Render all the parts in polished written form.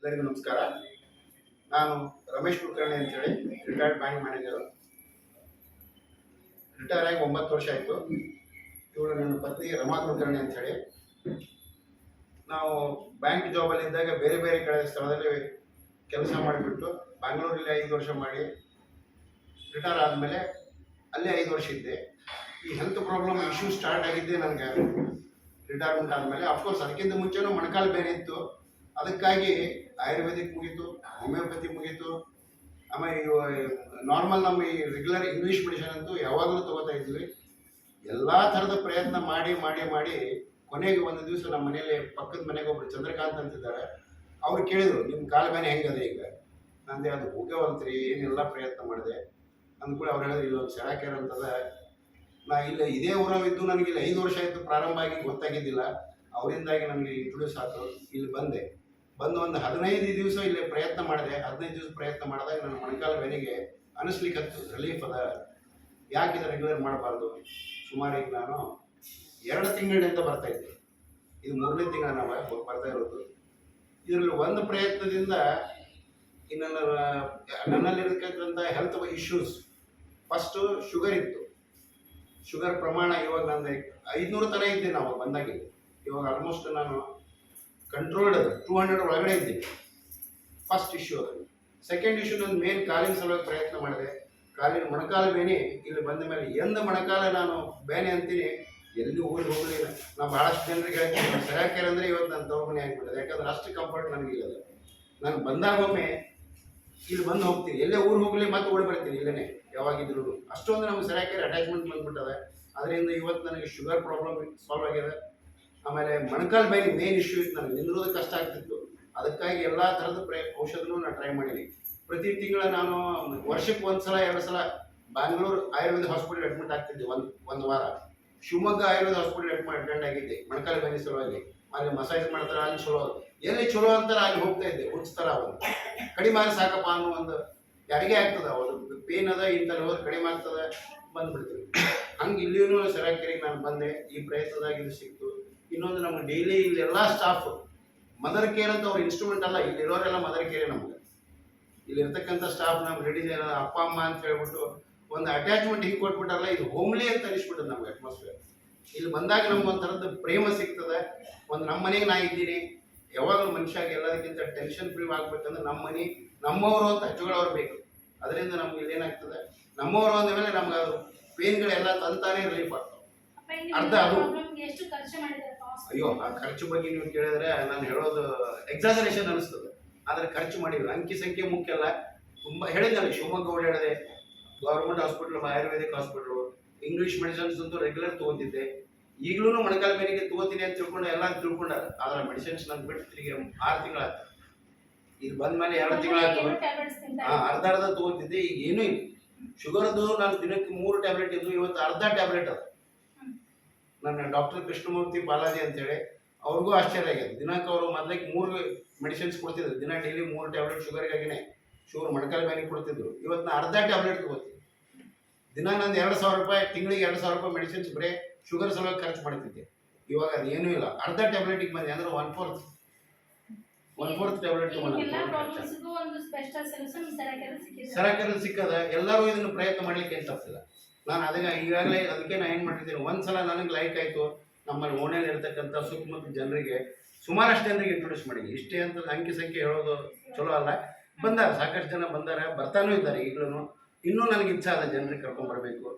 ಎಲ್ಲರಿಗೂ ನಮಸ್ಕಾರ. ನಾನು ರಮೇಶ್ ಕುಲಕರ್ಣಿ ಅಂತೇಳಿ ರಿಟೈರ್ಡ್ ಬ್ಯಾಂಕ್ ಮ್ಯಾನೇಜರು. ರಿಟೈರ್ ಆಗಿ 9 ವರ್ಷ ಆಯಿತು. ಇವಳು ನನ್ನ ಪತ್ನಿ ರಮಾ ಕುಲಕರ್ಣಿ ಅಂತೇಳಿ. ನಾವು ಬ್ಯಾಂಕ್ ಜಾಬಲ್ಲಿ ಇದ್ದಾಗ ಬೇರೆ ಬೇರೆ ಕಡೆ ಸ್ಥಳದಲ್ಲಿ ಕೆಲಸ ಮಾಡಿಬಿಟ್ಟು ಬ್ಯಾಂಗ್ಳೂರಲ್ಲಿ 5 ವರ್ಷ ಮಾಡಿ ರಿಟೈರ್ ಆದಮೇಲೆ ಅಲ್ಲೇ 5 ವರ್ಷ ಇದ್ದೆ. ಈ ಹೆಲ್ತ್ ಪ್ರಾಬ್ಲಮ್ ಇಶ್ಯೂ ಸ್ಟಾರ್ಟ್ ಆಗಿದ್ದೆ ನನಗೆ ರಿಟೈರ್ಮೆಂಟ್ ಆದಮೇಲೆ. ಅಫ್ಕೋರ್ಸ್ ಅದಕ್ಕಿಂತ ಮುಂಚೆನೂ ಮೊಣಕಾಲು ಬೇರೆ ಇತ್ತು. ಅದಕ್ಕಾಗಿ ಆಯುರ್ವೇದಿಕ್ ಮುಗೀತು, ಹೋಮಿಯೋಪತಿ ಮುಗೀತು, ಆಮೇಲೆ ನಾರ್ಮಲ್ ನಮ್ಮ ಈ ರೆಗ್ಯುಲರ್ ಇಂಗ್ಲೀಷ್ ಮೆಡಿಸಿನ್ ಅಂತೂ ಯಾವಾಗಲೂ ತೊಗೋತಾ ಇದ್ವಿ. ಎಲ್ಲ ಥರದ ಪ್ರಯತ್ನ ಮಾಡಿ ಮಾಡಿ ಮಾಡಿ ಕೊನೆಗೆ ಒಂದು ದಿವಸ ನಮ್ಮ ಮನೇಲಿ ಪಕ್ಕದ ಮನೆಗೆ ಒಬ್ಬರು ಚಂದ್ರಕಾಂತ್ ಅಂತಿದ್ದಾರೆ. ಅವ್ರು ಕೇಳಿದರು, ನಿಮ್ಮ ಕಾಲು ಬೇನೆ ಹೆಂಗದೆ ಈಗ? ನಂದೆ ಅದು ಹೋಗ್ಯವಲ್ತ್ರಿ, ಏನೆಲ್ಲ ಪ್ರಯತ್ನ ಮಾಡಿದೆ ಅಂದ್ಕೂಡ ಅವ್ರು ಹೇಳಿದ್ರು, ಇಲ್ಲೊಂದು ಸೆರಾಕೇರ್ ಅಂತದ. ನಾ ಇಲ್ಲ ಇದೇ ಊರವಿದ್ದು ನನಗೆ ಇಲ್ಲಿ 5 ವರ್ಷ ಆಯಿತು, ಪ್ರಾರಂಭ ಆಗಿ ಗೊತ್ತಾಗಿದ್ದಿಲ್ಲ. ಅವರಿಂದಾಗಿ ನನಗೆ ಇಂಟ್ರೊಡ್ಯೂಸ್ ಆಯಿತು. ಇಲ್ಲಿ ಬಂದು ಒಂದು 15 ದಿವಸ ಇಲ್ಲಿ ಪ್ರಯತ್ನ ಮಾಡಿದೆ. 15 ದಿವಸ ಪ್ರಯತ್ನ ಮಾಡಿದಾಗ ನನ್ನ ಮೊಣಕಾಲು ಬೇನೆಗೆ ಅನಿಸ್ಲಿಕ್ಕೆ ರಿಲೀಫ್ ಅದ. ಯಾಕೆ ಇದು ರೆಗ್ಯುಲರ್ ಮಾಡಬಾರ್ದು? ಸುಮಾರು ಈಗ ನಾನು 2 ತಿಂಗಳಿಂದ ಬರ್ತಾಯಿದ್ದೆ. ಇದು 3ನೇ ತಿಂಗಳ ನಾವು ಬರ್ತಾ ಇರೋದು. ಇದರಲ್ಲಿ ಒಂದು ಪ್ರಯತ್ನದಿಂದ ಇನ್ನು ನನ್ನಲ್ಲಿರತಕ್ಕಂಥ ಹೆಲ್ತ್ ಇಶ್ಯೂಸ್, ಫಸ್ಟು ಶುಗರ್ ಇತ್ತು. ಶುಗರ್ ಪ್ರಮಾಣ ಇವಾಗ ನಂದು 500 ತನಕ ಇದ್ದೆ ನಾವು ಬಂದಾಗಿದೆ. ಇವಾಗ ಆಲ್ಮೋಸ್ಟ್ ನಾನು ಕಂಟ್ರೋಲ್ಡ್ ಅದು 200 ಒಳಗಡೆ ಇದ್ದೀನಿ. ಫಸ್ಟ್ ಇಶ್ಯೂ ಅದು. ಸೆಕೆಂಡ್ ಇಶ್ಯೂ ನನ್ನ ಮೇನ್ ಕಾಲಿನ ಸಲುವಾಗಿ ಪ್ರಯತ್ನ ಮಾಡಿದೆ. ಕಾಲಿನ ಮೊಣಕಾಲು ಬೇನೆ ಇಲ್ಲಿ ಬಂದ ಮೇಲೆ ಎಂದು ಮೊಣಕಾಲ ನಾನು ಬೇನೆ ಅಂತೀನಿ, ಎಲ್ಲಿ ಊರಿಗೆ ಹೋಗಲಿಲ್ಲ. ನಾನು ಭಾಳಷ್ಟು ಜನರಿಗೆ ಹೇಳ್ತೀನಿ, ಸೆರಾಕೇರ್ ಅಂದರೆ ಇವತ್ತು ನಾನು ತಗೊಂಬನೆ ಆಗಿಬಿಟ್ಟಿದೆ. ಯಾಕಂದ್ರೆ ಅಷ್ಟು ಕಂಫರ್ಟ್ ನನಗಿಲ್ಲ. ನಾನು ಬಂದಾಗೊಮ್ಮೆ ಇಲ್ಲಿ ಬಂದು ಹೋಗ್ತೀನಿ, ಎಲ್ಲೇ ಊರಿಗೆ ಹೋಗಲಿ ಮತ್ತೆ ಓಡಿ ಬರ್ತೀನಿ ಇಲ್ಲೇ ಯಾವಾಗಿದ್ರು. ಅಷ್ಟೊಂದು ನಮ್ಗೆ ಸೆರಾಕೇರ್ ಅಟ್ಯಾಚ್ಮೆಂಟ್ ಬಂದ್ಬಿಟ್ಟದೆ. ಅದರಿಂದ ಇವತ್ತು ನನಗೆ ಶುಗರ್ ಪ್ರಾಬ್ಲಮ್ ಸಾಲ್ವ್ ಆಗಿದೆ. ಆಮೇಲೆ ಮೊಣಕಾಲು ಬೇನೆ ಮೇನ್ ಇಶ್ಯೂ ಇತ್ತು, ನನಗೆ ನಿಲ್ಲೋದಕ್ಕೆ ಕಷ್ಟ ಆಗ್ತಿತ್ತು. ಅದಕ್ಕಾಗಿ ಎಲ್ಲ ಥರದ ಔಷಧನೂ ನಾನು ಟ್ರೈ ಮಾಡೀನಿ. ಪ್ರತಿ ತಿಂಗಳ ನಾನು ವರ್ಷಕ್ಕೆ 1 ಸಲ 2 ಸಲ ಬ್ಯಾಂಗ್ಳೂರು ಆಯುರ್ವೇದ ಹಾಸ್ಪಿಟಲ್ ಅಡ್ಮಿಟ್ ಆಗ್ತಿದ್ದೆ. ಒಂದು ವಾರ ಶಿವಮೊಗ್ಗ ಆಯುರ್ವೇದ ಹಾಸ್ಪಿಟಲ್ ಅಟೆಂಡ್ ಆಗಿದ್ದೆ ಮೊಣಕಾಲು ಬೇನೆ ಸಲುವಾಗಿ. ಅಲ್ಲಿ ಮಸಾಜ್ ಮಾಡ್ತಾರೆ, ಅಲ್ಲಿ ಚಲೋ, ಎಲ್ಲಿ ಚಲೋ ಅಂತಾರೆ ಅಲ್ಲಿ ಹೋಗ್ತಾ ಇದ್ದೆ. ಹುಚ್ತಾರ ಅವರು ಕಡಿಮೆ ಆಗಿ ಸಾಕಪ್ಪ ಅನ್ನೋ ಒಂದು ಯಾರಿಗೆ ಆಗ್ತದೆ. ಅವರು ಪೇನ್ ಅದ, ಇಂಥಲ್ಲಿ ಹೋದ್ರೆ ಕಡಿಮೆ ಆಗ್ತದೆ, ಬಂದುಬಿಡ್ತೀವಿ. ಹಂಗೆ ಇಲ್ಲಿಯೂ ಸೆರಾಕೇರಿಗೆ ನಾನು ಬಂದೆ. ಈ ಪ್ರಯತ್ನದಾಗ ಇದು ಸಿಕ್ತು. ಇನ್ನೊಂದು ನಮ್ಮ ಡೈಲಿ ಇಲ್ಲೆಲ್ಲ ಸ್ಟಾಫ್ ಮದರ್ ಕೇರ್ ಅಂತ ಅವ್ರ ಇನ್ಸ್ಟ್ರೂಮೆಂಟ್ ಅಲ್ಲ, ಇಲ್ಲಿರೋರೆಲ್ಲ ಮದರ್ ಕೇರೇ ನಮ್ಗೆ. ಇಲ್ಲಿರ್ತಕ್ಕಂಥ ಸ್ಟಾಫ್ ನಮ್ಗೆ ರೆಡಿ ಅಪ್ಪ ಅಮ್ಮ ಅಂತ ಹೇಳ್ಬಿಟ್ಟು ಒಂದು ಅಟ್ಯಾಚ್ಮೆಂಟ್ ಹಿಂಗೆ ಕೊಟ್ಬಿಟ್ಟಾರಲ್ಲ, ಇದು ಹೋಮ್ಲಿ ಅಂತ ಅನಿಸ್ಬಿಟ್ಟದೆ ನಮ್ಗೆ ಅಟ್ಮಾಸ್ಫಿಯರ್. ಇಲ್ಲಿ ಬಂದಾಗ ನಮ್ಗೆ ಒಂಥರದ್ದು ಪ್ರೇಮ ಸಿಗ್ತದೆ. ಒಂದು ನಮ್ಮ ಮನೆಗೆ ನಾ ಇದ್ದೀನಿ. ಯಾವಾಗಲೂ ಮನುಷ್ಯಾಗೆ ಎಲ್ಲದಕ್ಕಿಂತ ಟೆನ್ಷನ್ ಫ್ರೀ ಆಗ್ಬೇಕಂದ್ರೆ ನಮ್ಮ ಮನೆ ನಮ್ಮವರು ಅಂತ ಹಚ್ಚುಗಳವ್ರು ಬೇಕು. ಅದರಿಂದ ನಮ್ಗೆ ಇಲ್ಲೇನಾಗ್ತದೆ, ನಮ್ಮವರು ಅಂದಮೇಲೆ ನಮ್ಗೆ ಅದು ಪೇನ್ಗಳೆಲ್ಲ ತಂತಾನೇ ರಿಲೀಫ್ ಆಗ್ತವೆ. ಅರ್ಧ ಅದು ಅಯ್ಯೋ, ಆ ಖರ್ಚು ಬಗ್ಗೆ ನೀವು ಕೇಳಿದ್ರೆ ನಾನು ಹೇಳೋದು ಎಕ್ಸಾಜರೇಷನ್ ಅನಿಸ್ತದೆ. ಆದರೆ ಖರ್ಚು ಮಾಡಿದ್ರು ಅಂಕಿ ಸಂಖ್ಯೆ ಮುಖ್ಯ ಅಲ್ಲ. ತುಂಬ ಹೇಳಿದ್ನಲ್ಲ, ಶಿವಮೊಗ್ಗ ಓಡಾಡಿದೆ, government hospital, ayurvedic hospital, English medicines ಅಂತೂ ರೆಗ್ಯುಲರ್ ತೊಗೊತಿದ್ದೆ. ಈಗಲೂ ಮೊಣಕಾಲು ಬೇನೆಗೆ ತೊಗೋತೀನಿ ಅಂತ ತಿಳ್ಕೊಂಡು ಎಲ್ಲ ತಿಳ್ಕೊಂಡಾರ. ಆದರೆ ಮೆಡಿಸಿನ್ಸ್ ನಾನು ಬಿಟ್ಟು ತಿರುಗಿ 6 ತಿಂಗಳಾಯ್ತು. ಇದು ಬಂದ ಮೇಲೆ 2 ತಿಂಗಳಾಯ್ತು. ಅರ್ಧ ತೊಗೋತಿದ್ದೆ, ಈಗ ಏನೂ ಇಲ್ಲ. ಶುಗರ್ದು ನಾನು ದಿನಕ್ಕೆ 3 ಟ್ಯಾಬ್ಲೆಟ್ ಇದ್ದು, ಇವತ್ತು ಅರ್ಧ ಟ್ಯಾಬ್ಲೆಟ್ ಅದು. ನನ್ನ ಡಾಕ್ಟರ್ ಕೃಷ್ಣಮೂರ್ತಿ ಬಾಲಾಜಿ ಅಂತೇಳಿ, ಅವ್ರಿಗೂ ಆಶ್ಚರ್ಯ ಆಗಿದೆ. ದಿನಕ್ಕೆ ಅವರು ಮೊದಲಿಗೆ 3 ಮೆಡಿಸಿನ್ಸ್ ಕೊಡ್ತಿದ್ರು. ದಿನ ಡೈಲಿ 3 ಟ್ಯಾಬ್ಲೆಟ್ ಶುಗರ್ಗಾಗಿನೇ, ಶುಗರ್ ಮೊಣಕಾಲು ಬೇನೆ ಕೊಡ್ತಿದ್ರು. ಇವತ್ತು ನಾನು ಅರ್ಧ ಟ್ಯಾಬ್ಲೆಟ್ ತೊಗೋತೀನಿ. ದಿನ ನಂದು 2,000 ರೂಪಾಯಿ, ತಿಂಗಳಿಗೆ 2,000 ರೂಪಾಯಿ ಮೆಡಿಸಿನ್ಸ್ ಬರೀ ಶುಗರ್ ಸಲುವಾಗಿ ಖರ್ಚು ಮಾಡ್ತಿದ್ದೆ. ಇವಾಗ ಅದೇನೂ ಇಲ್ಲ, ಅರ್ಧ ಟ್ಯಾಬ್ಲೆಟಿಗೆ ಬಂದೆ. ಅಂದ್ರೆ 1/4 ಟ್ಯಾಬ್ಲೆಟ್ ತೊಗೊಂಡು ಸೆರಾಕೇರಲ್ಲಿ ಸಿಕ್ಕದ. ಎಲ್ಲರೂ ಇದನ್ನು ಪ್ರಯತ್ನ ಮಾಡಲಿಕ್ಕೆ ಏನು ತಪ್ಪಿಲ್ಲ. ನಾನು ಈಗಾಗಲೇ ಅದಕ್ಕೆ ನಾನು ಏನು ಮಾಡಿದ್ದೀನಿ, ಒಂದು ಸಲ ನನಗೆ ಲೈಕ್ ಆಯಿತು. ನಮ್ಮಲ್ಲಿ ಓಣೆಯಲ್ಲಿ ಇರ್ತಕ್ಕಂಥ ಸುತ್ತಮುತ್ತ ಜನರಿಗೆ, ಸುಮಾರಷ್ಟು ಜನರಿಗೆ ಇಂಟ್ರೊಡ್ಯೂಸ್ ಮಾಡಿದ್ದೀನಿ. ಇಷ್ಟೇ ಅಂತ ಅಂಕಿ ಸಂಖ್ಯೆ ಹೇಳೋದು ಚಲೋ ಅಲ್ಲ. ಬಂದಾರೆ, ಸಾಕಷ್ಟು ಜನ ಬಂದಾರೆ, ಬರ್ತಾನೂ ಇದ್ದಾರೆ. ಈಗಲೂ ಇನ್ನೂ ನನಗೆ ಇಚ್ಛೆ ಅದ ಜನರಿಗೆ ಕರ್ಕೊಂಡ್ಬರಬೇಕು,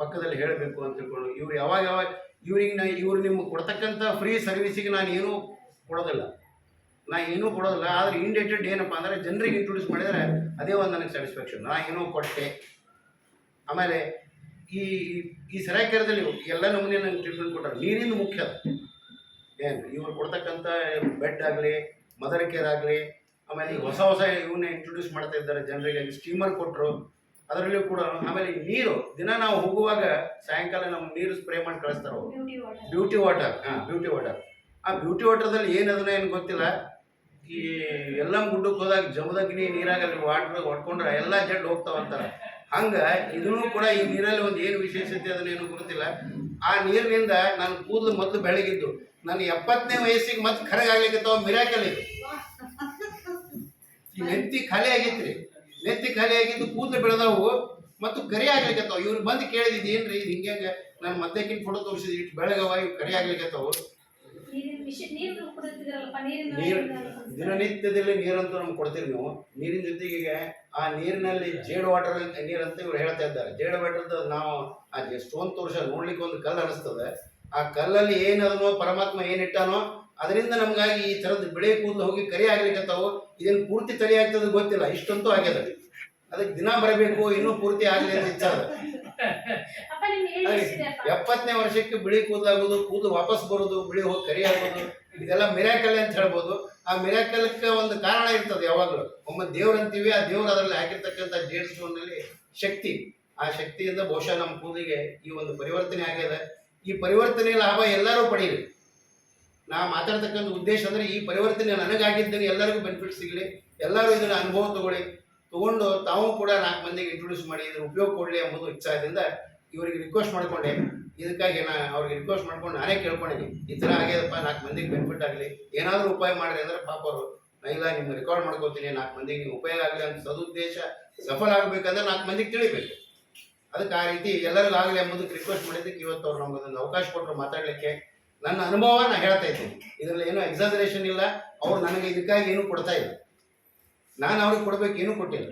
ಪಕ್ಕದಲ್ಲಿ ಹೇಳಬೇಕು ಅಂತ ತಿಳ್ಕೊಂಡು. ಇವ್ರು ಯಾವಾಗ ಇವ್ರು ನಿಮ್ಗೆ ಕೊಡ್ತಕ್ಕಂಥ ಫ್ರೀ ಸರ್ವಿಸಿಗೆ ನಾನು ಏನೂ ಕೊಡೋದಿಲ್ಲ. ಆದರೆ ಇಂಡೇಟೆಡ್ ಏನಪ್ಪ ಅಂದರೆ ಜನರಿಗೆ ಇಂಟ್ರೊಡ್ಯೂಸ್ ಮಾಡಿದರೆ ಅದೇ ಒಂದು ನನಗೆ ಸ್ಯಾಟಿಸ್ಫ್ಯಾಕ್ಷನ್. ನಾನು ಏನೋ ಕೊಟ್ಟೆ. ಆಮೇಲೆ ಈ ಸೆರಾಕೇರದಲ್ಲಿ ಎಲ್ಲ ನಮೂನೆ ನಂಗೆ ಟ್ರೀಟ್ಮೆಂಟ್ ಕೊಟ್ಟರೆ. ನೀರಿಂದ ಮುಖ್ಯ ಏನು ಇವ್ರು ಕೊಡ್ತಕ್ಕಂಥ ಬೆಡ್ ಆಗಲಿ, ಮದರ್ ಕೇರ್ ಆಗಲಿ, ಆಮೇಲೆ ಈಗ ಹೊಸ ಇವನ್ನೇ ಇಂಟ್ರೊಡ್ಯೂಸ್ ಮಾಡ್ತಾ ಇದ್ದಾರೆ ಜನರಿಗೆ. ಸ್ಟೀಮರ್ ಕೊಟ್ಟರು, ಅದರಲ್ಲೂ ಕೂಡ. ಆಮೇಲೆ ನೀರು ದಿನ ನಾವು ಹೋಗುವಾಗ ಸಾಯಂಕಾಲ ನಮ್ಮ ನೀರು ಸ್ಪ್ರೇ ಮಾಡಿ ಕಳಿಸ್ತಾರೆ ಅವರು, ಬ್ಯೂಟಿ ವಾಟರ್. Beauty water. ಆ ಬ್ಯೂಟಿ ವಾಟರ್ದಲ್ಲಿ ಏನದನ್ನ ಏನು ಗೊತ್ತಿಲ್ಲ. ಈ ಎಲ್ಲ ಗುಡ್ಡಕ್ಕೆ ಹೋದಾಗ ಜಮದಗ್ನಿ ನೀರಾಗಲ್ಲಿ ವಾಟರ್ ಹೊಡ್ಕೊಂಡ್ರೆ ಎಲ್ಲ ಜಡ್ ಹೋಗ್ತಾವಂತಾರೆ. ಹಂಗೆ ಇದನ್ನು ಕೂಡ ಈ ನೀರಲ್ಲಿ ಒಂದು ಏನು ವಿಶೇಷತೆ ಅದನ್ನೇನು ಗೊತ್ತಿಲ್ಲ. ಆ ನೀರಿನಿಂದ ನಾನು ಕೂದಲು ಮೊದಲು ಬೆಳಗಿದ್ದು, ನನ್ನ 70ನೇ ವಯಸ್ಸಿಗೆ ಮತ್ತೆ ಕರಗಾಗ್ಲಿಕ್ಕೆ ಮಿರಾಕಲ್ ಇದು. ಈ ನೆತ್ತಿ ಖಾಲಿ ಆಗೈತ್ರಿ, ನೆತ್ತಿ ಖಾಲಿ ಆಗಿದ್ದು ಕೂದಲು ಬೆಳೆದವು ಮತ್ತು ಕರಿ ಆಗ್ಲಿಕ್ಕತ್ತಾವ. ಇವ್ರು ಬಂದು ಕೇಳಿದ್ದು ಏನ್ರಿ ಇದು ಹಿಂಗೆ ನಾನು ಮದ್ದಕ್ಕಿಂತ ಫೋಟೋ ತೋರಿಸಿದ್ವಿ ಇಟ್ಟು ಬೆಳಗವ ಇವು ಕರಿ ಆಗ್ಲಿಕ್ಕತ್ತಾವು. ದಿನನಿತ್ಯದಲ್ಲಿ ನೀರಂತೂ ನಮ್ಗೆ ಕೊಡ್ತೀರಿ ನೀವು. ನೀರಿನ ಜೊತೆಗೆ ಆ ನೀರಿನಲ್ಲಿ ಜೇಡ್ ವಾಟರ್ ನೀರು ಅಂತ ಇವ್ರು ಹೇಳ್ತಾ ಇದ್ದಾರೆ. ಜೇಡ್ ವಾಟರ್ ನಾವು ಆ ಸ್ಟೋನ್ ತೋರಿಸ ನೋಡ್ಲಿಕ್ಕೆ ಒಂದು ಕಲ್ಲು ಅನಿಸ್ತದೆ. ಆ ಕಲ್ಲಲ್ಲಿ ಏನದನೋ ಪರಮಾತ್ಮ ಏನಿಟ್ಟಾನೋ ಅದರಿಂದ ನಮ್ಗಾಗಿ ಈ ಥರದ್ದು ಬಿಳಿ ಕೂದಲು ಹೋಗಿ ಕರಿ ಆಗ್ಲಿಕ್ಕತ್ತಾವು. ಇದನ್ನು ಪೂರ್ತಿ ತಲೆ ಆಗ್ತದೆ ಗೊತ್ತಿಲ್ಲ, ಇಷ್ಟಂತೂ ಆಗ್ಯದ. ಅದಕ್ಕೆ ದಿನ ಬರಬೇಕು, ಇನ್ನೂ ಪೂರ್ತಿ ಆಗಲಿ ಅಂತ ಇಚ್ಛೆ ಅದ. 70ನೇ ವರ್ಷಕ್ಕೆ ಬಿಳಿ ಕೂದಲಾಗೋದು, ಕೂದಲು ವಾಪಸ್ ಬರೋದು, ಬಿಳಿ ಹೋಗಿ ಕರಿ ಆಗೋದು, ಇದೆಲ್ಲ ಮಿರಾಕಲ್ ಅಂತ ಹೇಳ್ಬೋದು. ಆ ಮಿರಾಕಲ್ಕ್ಕೆ ಒಂದು ಕಾರಣ ಇರ್ತದೆ ಯಾವಾಗಲೂ. ಒಮ್ಮೆ ದೇವ್ರು ಅಂತೀವಿ, ಆ ದೇವ್ರು ಅದರಲ್ಲಿ ಹಾಕಿರ್ತಕ್ಕಂಥ ಜೇಡ್ ಸ್ಟೋನ್ನಲ್ಲಿ ಶಕ್ತಿ, ಆ ಶಕ್ತಿಯಿಂದ ಬಹುಶಃ ನಮ್ಮ ಕೂದಲಿಗೆ ಈ ಒಂದು ಪರಿವರ್ತನೆ ಆಗ್ಯದ. ಈ ಪರಿವರ್ತನೆ ಲಾಭ ಎಲ್ಲರೂ ಪಡೀಲಿ. ನಾ ಮಾತಾಡ್ತಕ್ಕಂಥ ಉದ್ದೇಶ ಅಂದರೆ ಈ ಪರಿವರ್ತನೆ ನನಗಾಗಿದ್ದರೆ ಎಲ್ಲರಿಗೂ ಬೆನಿಫಿಟ್ ಸಿಗಲಿ, ಎಲ್ಲರೂ ಇದನ್ನು ಅನುಭವ ತಗೊಂಡು ತಾವು ಕೂಡ 4 ಮಂದಿಗೆ ಇಂಟ್ರೊಡ್ಯೂಸ್ ಮಾಡಿ ಇದ್ರ ಉಪಯೋಗ ಕೊಡಲಿ ಎಂಬುದು ಇಚ್ಛಾದಿಂದ ಇವರಿಗೆ ರಿಕ್ವೆಸ್ಟ್ ಮಾಡ್ಕೊಂಡೆ. ಇದಕ್ಕಾಗಿ ಅವ್ರಿಗೆ ರಿಕ್ವೆಸ್ಟ್ ಮಾಡ್ಕೊಂಡು ನಾನೇ ಕೇಳ್ಕೊಂಡಿದ್ದೀನಿ, ಈ ಥರ ಆಗ್ಯದಪ್ಪ, 4 ಮಂದಿಗೆ ಬೆನಿಫಿಟ್ ಆಗಲಿ, ಏನಾದರೂ ಉಪಾಯ ಮಾಡಿರಿ ಅಂದರೆ ಪಾಪ ಅವರು ಇಲ್ಲ ನಿಮ್ಗೆ ರೆಕಾರ್ಡ್ ಮಾಡ್ಕೋತೀನಿ, 4 ಮಂದಿಗೆ ನೀವು ಉಪಯೋಗ ಆಗಲಿ ಅಂತ ಸದುದ್ದೇಶ ಸಫಲ ಆಗಬೇಕಂದ್ರೆ 4 ಮಂದಿಗೆ ತಿಳಿಬೇಕು. ಅದಕ್ಕೆ ಆ ರೀತಿ ಎಲ್ಲರಿಗೂ ಆಗಲಿ ಎಂಬುದಕ್ಕೆ ರಿಕ್ವೆಸ್ಟ್ ಮಾಡಿದ್ದಕ್ಕೆ ಇವತ್ತು ಅವ್ರು ನಮಗೊಂದು ಅವಕಾಶ ಕೊಟ್ಟರು ಮಾತಾಡಲಿಕ್ಕೆ. ನನ್ನ ಅನುಭವ ನಾನು ಹೇಳ್ತಾ ಇದ್ದೀನಿ, ಇದರಲ್ಲಿ ಏನೂ ಎಕ್ಸಾಜರೇಷನ್ ಇಲ್ಲ. ಅವ್ರು ನನಗೆ ಇದಕ್ಕಾಗಿ ಏನೂ ಕೊಡ್ತಾ ಇಲ್ಲ, ನಾನು ಅವ್ರಿಗೆ ಕೊಡ್ಬೇಕು, ಏನೂ ಕೊಟ್ಟಿಲ್ಲ.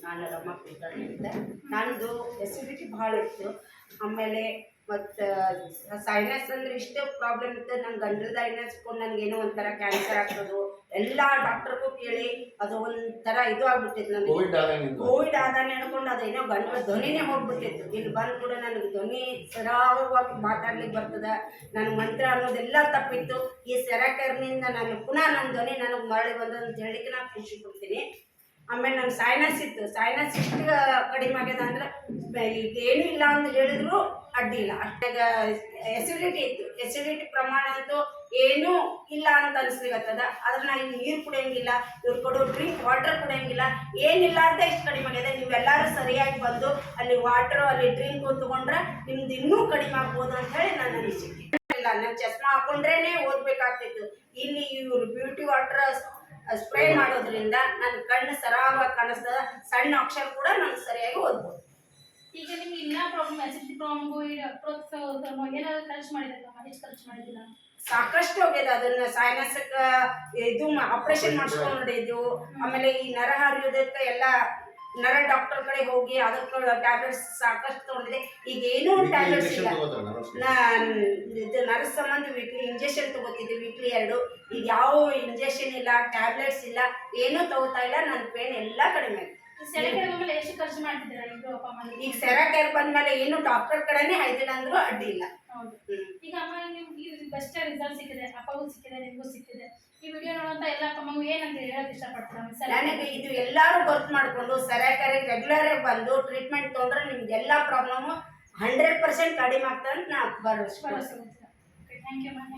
ನಾನು ರಮ್ಮ ಕುಲಕರ್ಣಿ ಅಂತ. ನನ್ನದು ಎಸಿಡಿಟಿ ಭಾಳ ಇತ್ತು. ಆಮೇಲೆ ಮತ್ತು ಸೈನಸ್ ಅಂದರೆ ಇಷ್ಟು ಪ್ರಾಬ್ಲಮ್ ಇತ್ತು. ನನ್ನ ಗಂಟಲದ ಎಣ್ಣೆಸ್ಕೊಂಡು ನನಗೇನೋ ಒಂಥರ ಕ್ಯಾನ್ಸರ್ ಆಗ್ತದೆ. ಎಲ್ಲ ಡಾಕ್ಟರ್ಗೂ ಕೇಳಿ ಅದು ಒಂಥರ ಇದು ಆಗ್ಬಿಟ್ಟಿತ್ತು ನನಗೆ. ಕೋವಿಡ್ ಆದಾನೆ ಹೇಳ್ಕೊಂಡು ಅದೇನೋ ಗಂಟಲ ಧ್ವನಿನೇ ಹೋಗ್ಬಿಟ್ಟಿತ್ತು. ಇಲ್ಲಿ ಬಂದು ಕೂಡ ನನಗೆ ಧ್ವನಿ ಸರಾಗವಾಗಿ ಮಾತಾಡ್ಲಿಕ್ಕೆ ಬರ್ತದೆ. ನನ್ನ ಮಂತ್ರ ಅನ್ನೋದೆಲ್ಲ ತಪ್ಪಿತ್ತು. ಈ ಸೆರಾಕರ್ನಿಂದ ನಾನು ಪುನಃ ನನ್ನ ಧ್ವನಿ ನನಗೆ ಮರಳಿ ಬಂದು ಅಂತ ಹೇಳಿಕ್ಕೆ ನಾನು ಖುಷಿ ಕೊಡ್ತೀನಿ. ಆಮೇಲೆ ನನ್ನ ಸೈನಸ್ ಇತ್ತು, ಸೈನಸ್ ಇಷ್ಟು ಕಡಿಮೆ ಆಗ್ಯದ ಅಂದ್ರೆ ಈಗ ಏನೂ ಇಲ್ಲ ಅಂತ ಹೇಳಿದ್ರು ಅಡ್ಡಿ ಇಲ್ಲ. ಅಷ್ಟಾಗ ಎಸಿಡಿಟಿ ಇತ್ತು, ಎಸಿಡಿಟಿ ಪ್ರಮಾಣ ಅಂತೂ ಏನೂ ಇಲ್ಲ ಅಂತ ಅನಿಸ್ಲಿಕ್ಕತ್ತದ. ಆದ್ರೆ ನಾನು ಇಲ್ಲಿ ನೀರು ಕುಡಿಯೋಂಗಿಲ್ಲ, ಇವ್ರು ಕೊಡೋ ಡ್ರಿಂಕ್ ವಾಟರ್ ಕುಡಿಯೋಂಗಿಲ್ಲ, ಏನಿಲ್ಲ ಅಂತ ಇಷ್ಟು ಕಡಿಮೆ ಆಗಿದೆ. ನೀವೆಲ್ಲರೂ ಸರಿಯಾಗಿ ಬಂದು ಅಲ್ಲಿ ವಾಟ್ರು ಅಲ್ಲಿ ಡ್ರಿಂಕು ತೊಗೊಂಡ್ರೆ ನಿಮ್ದು ಇನ್ನೂ ಕಡಿಮೆ ಆಗ್ಬೋದು ಅಂತ ಹೇಳಿ ನನ್ನ ಅನಿಸಿಕೆ. ಇಲ್ಲ ನಾನು ಚಸ್ಮಾ ಹಾಕೊಂಡ್ರೇನೆ ಓದಬೇಕಾಗ್ತಿತ್ತು. ಇಲ್ಲಿ ಇವರು ಬ್ಯೂಟಿ ವಾಟರ್ ಸ್ಪ್ರೇ ಮಾಡೋದ್ರಿಂದ ನನ್ನ ಕಣ್ಣು ಸರಾಗವಾಗಿ ಕಾಣಿಸ್ತದ. ಸಣ್ಣ ಅಕ್ಷರ ಕೂಡ ನಾನು ಸರಿಯಾಗಿ ಓದ್ಬೋದು. ಈಗ ನಿಮ್ಗೆ ಇಲ್ಲ ಪ್ರಾಬ್ಲಮ್, ಅಸಿಡಿಟಿ ಪ್ರಾಬ್ಲಮ್ಗೂ ಏನಾದ್ರು ಖರ್ಚು ಮಾಡಿದ್ರಲ್ಲ, ಎಷ್ಟು ಖರ್ಚು ಮಾಡಿದಿಲ್ಲ? ಸಾಕಷ್ಟು ಹೋಗ್ಯದ. ಅದನ್ನ ಸೈನಸ್ ಇದು ಆಪರೇಷನ್ ಮಾಡಿಸ್ಕೊಂಡಿದ್ದು. ಆಮೇಲೆ ಈ ನರ ಹರಿಯೋದಕ್ಕೆ ಎಲ್ಲ ನರ ಡಾಕ್ಟರ್ ಕಡೆ ಹೋಗಿ ಅದಕ್ಕೆ ಟ್ಯಾಬ್ಲೆಟ್ಸ್ ಸಾಕಷ್ಟು ತೊಗೊಂಡಿದೆ. ಈಗ ಏನೂ ಟ್ಯಾಬ್ಲೆಟ್ಸ್ ಇಲ್ಲ. ಇದು ನರ ಸಂಬಂಧ ವೀಕ್ಲಿ ಇಂಜೆಕ್ಷನ್ ತಗೋತಿದ್ದೆ, ವೀಕ್ಲಿ 2. ಈಗ ಯಾವ ಇಂಜೆಕ್ಷನ್ ಇಲ್ಲ, ಟ್ಯಾಬ್ಲೆಟ್ಸ್ ಇಲ್ಲ, ಏನೂ ತಗೋತಾ ಇಲ್ಲ. ನನ್ನ ಪೇನ್ ಎಲ್ಲ ಕಡಿಮೆ ಆಗಿದೆ. ಎಷ್ಟು ಖರ್ಚು ಮಾಡ್ತಿದ್ದೀರಾ ಈಗ ಸೆರಾಕೇರ್ ಬಂದ್ಮೇಲೆ ಏನು ಡಾಕ್ಟರ್ ಕಡೆನೇ ಆಯ್ತಿಲ್ಲ ಅಂದ್ರೂ ಅಡ್ಡಿ ಇಲ್ಲ. ಈಗ ಅಮ್ಮ ನಿಮ್ಗೆ ಬೆಸ್ಟ್ ರಿಸಲ್ಟ್ ಸಿಕ್ಕಿದೆ, ಅಪ್ಪಗೂ ಸಿಕ್ಕಿದೆ, ನಿಮಗೂ ಸಿಕ್ಕಿದೆ. ಈ ವಿಡಿಯೋ ನೋಡುವಂತ ಎಲ್ಲ ಅಪ್ಪಮ್ಮಗೂ ಏನಂತ ಹೇಳಕ್ ಇಷ್ಟಪಡ್ತಾರೆ? ನನಗೆ ಇದು ಎಲ್ಲರೂ ವರ್ಕ್ ಮಾಡಿಕೊಂಡು ಸೆರಾಕೇರಿಗೆ ರೆಗ್ಯುಲರ್ ಆಗಿ ಬಂದು ಟ್ರೀಟ್ಮೆಂಟ್ ತೊಗೊಂಡ್ರೆ ನಿಮ್ಗೆ ಎಲ್ಲ ಪ್ರಾಬ್ಲಮ್ 100% ಕಡಿಮೆ ಆಗ್ತದೆ ಅಂತ ನಾ ಭರವಸೆ. Thank you ma'am.